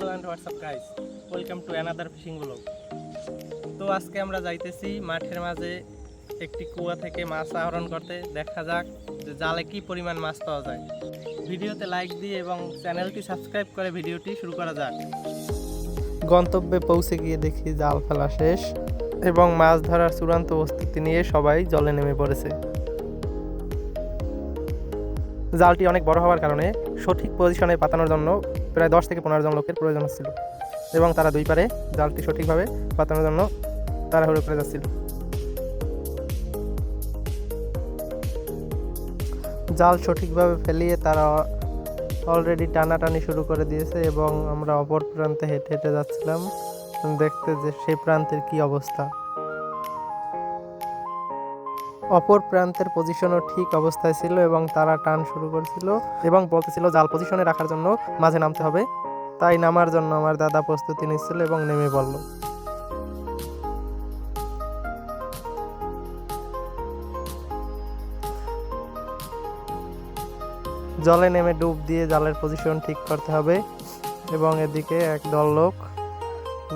Hello and WhatsApp guys, welcome to another fishing blog. তো আজকে আমরা যাইতেছি মাঠের মাঝে একটি কুয়া থেকে মাছ আহরণ করতে। দেখা যাক যে জালে কি পরিমাণ মাছ পাওয়া যায়। ভিডিওতে লাইক দিয়ে এবং চ্যানেলটি সাবস্ক্রাইব করে ভিডিওটি শুরু করা যাক। গন্তব্যে পৌঁছে গিয়ে দেখি জাল ফেলা শেষ এবং মাছ ধরার চূড়ান্ত প্রস্তুতি নিয়ে সবাই জলে নেমে পড়েছে। জালটি অনেক বড় হওয়ার কারণে সঠিক পজিশনে পাতানোর জন্য প্রায় 10 থেকে 15 জন লোকের প্রয়োজন হচ্ছিল এবং তারা দুই পারে জালটি সঠিকভাবে পাতানোর জন্য তাড়াহুড়ো করে যাচ্ছিল। জাল সঠিকভাবে ফেলিয়ে তারা অলরেডি টানাটানি শুরু করে দিয়েছে এবং আমরা অপর প্রান্তে হেঁটে হেঁটে যাচ্ছিলাম দেখতে যে সেই প্রান্তের কি অবস্থা। অপর প্রান্তের পজিশনও ঠিক অবস্থায় ছিল এবং তারা টান শুরু করেছিল এবং বলতেছিল জাল পজিশনে রাখার জন্য মাঝে নামতে হবে। তাই নামার জন্য আমার দাদা প্রস্তুতি নিচ্ছিল এবং নেমে পড়ল। জলে নেমে ডুব দিয়ে জালের পজিশন ঠিক করতে হবে এবং এদিকে একদল লোক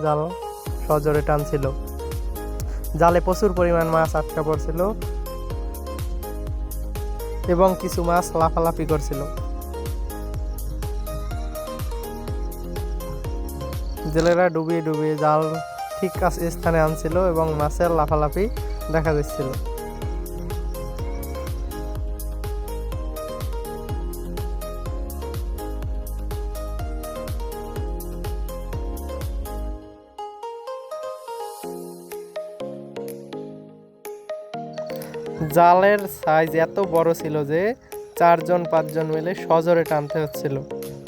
জাল সজোরে টানছিল। জালে প্রচুর পরিমাণ মাছ আটকা পড়ছিল এবং কিছু মাছ লাফালাফি করছিল। জেলেরা ডুবিয়ে ডুবিয়ে জাল ঠিক কাছে স্থানে আনছিল এবং মাছের লাফালাফি দেখা যাচ্ছিল। জালের সাইজ এত বড় ছিল যে 4-5 মিলে সজোরে টানতে হচ্ছিল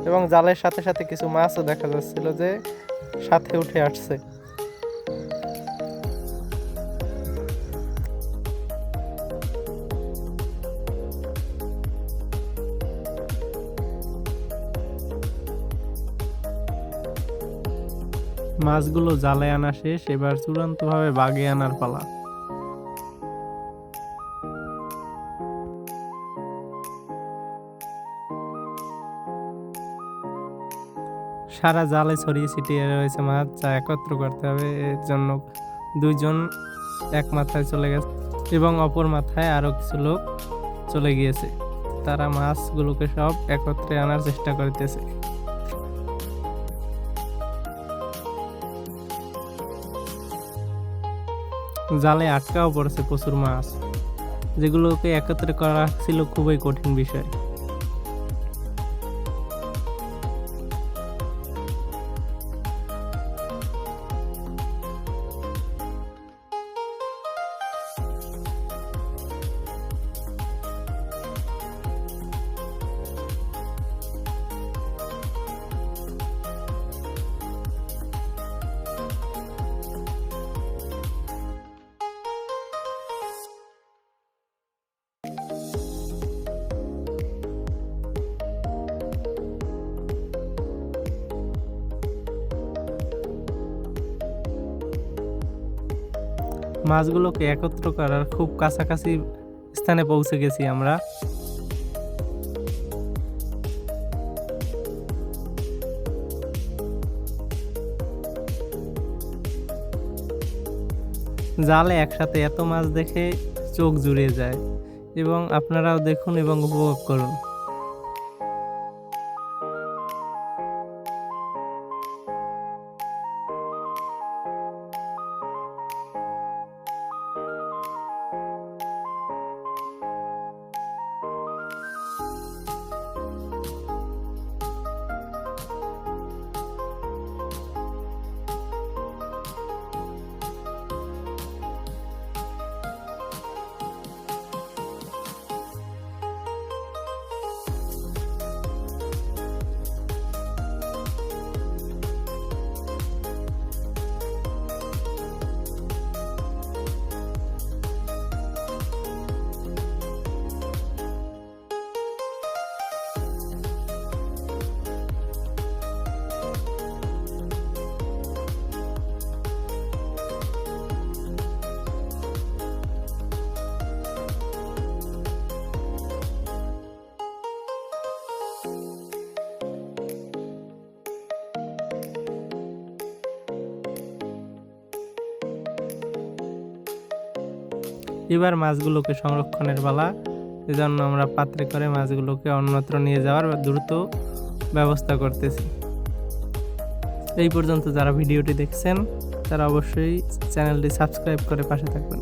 এবং জালের সাথে সাথে কিছু মাছও দেখা যাচ্ছিল যে সাথে উঠে আসছে। মাছগুলো জালে আনা শেষ, এবার চূড়ান্তভাবে বাগে আনার পালা। সারা জালে ছড়িয়ে ছিটিয়ে রয়েছে মাছ, যা একত্র করতে হবে। এর জন্য দুইজন এক মাথায় চলে গেছে এবং অপর মাথায় আরো কিছু লোক চলে গিয়েছে। তারা মাছগুলোকে সব একত্রে আনার চেষ্টা করতেছে। জালে আটকাও পড়েছে প্রচুর মাছ, যেগুলোকে একত্রে করা ছিল খুবই কঠিন বিষয়। মাছগুলোকে একত্র করার খুব কাছাকাছি স্থানে পৌঁছে গেছি আমরা। জালে একসাথে এত মাছ দেখে চোখ জুড়িয়ে যায় এবং আপনারাও দেখুন এবং উপভোগ করুন। এবার মাছগুলোকে সংরক্ষণের পালা। এজন্য আমরা পাত্রে করে মাছগুলোকে অন্যত্র নিয়ে যাওয়ার দ্রুত ব্যবস্থা করতেছি। এই পর্যন্ত যারা ভিডিওটি দেখছেন তারা অবশ্যই চ্যানেলটি সাবস্ক্রাইব করে পাশে থাকবেন।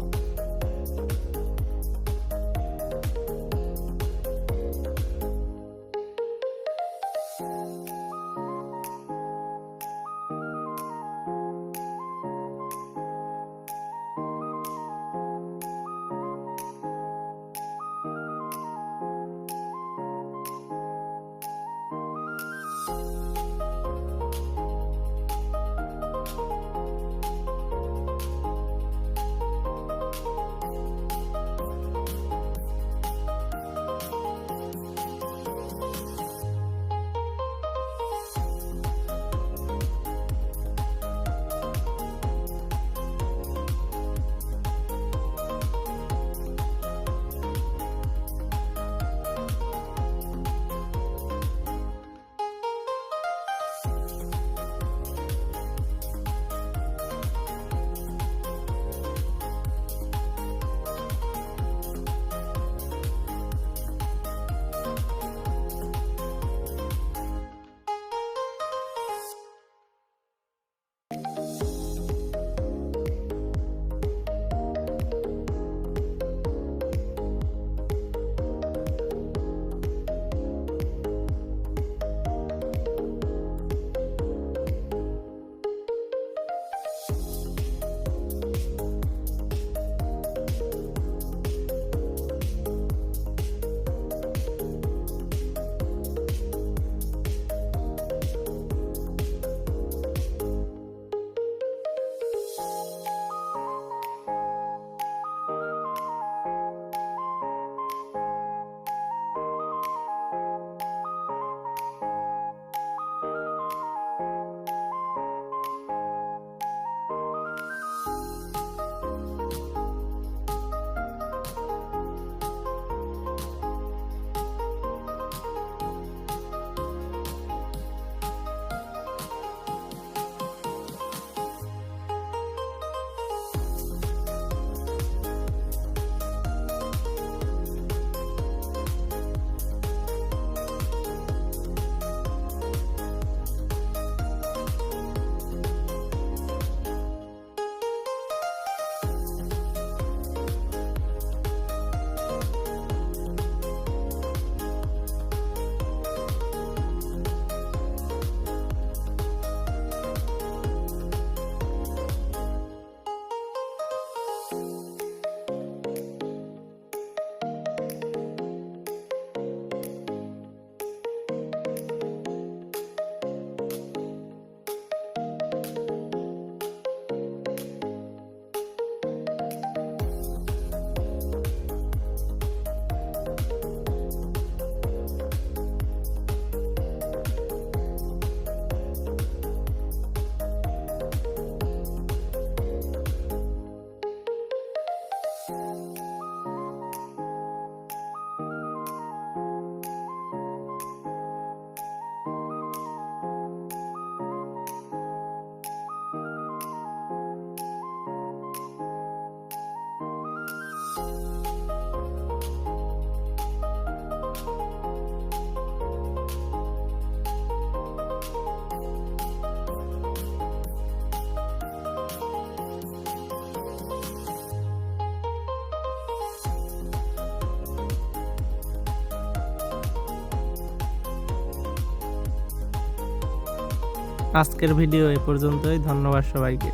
আজকের ভিডিও এ পর্যন্তই। ধন্যবাদ সবাইকে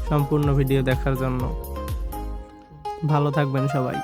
সম্পূর্ণ ভিডিও দেখার জন্য। ভালো থাকবেন সবাই।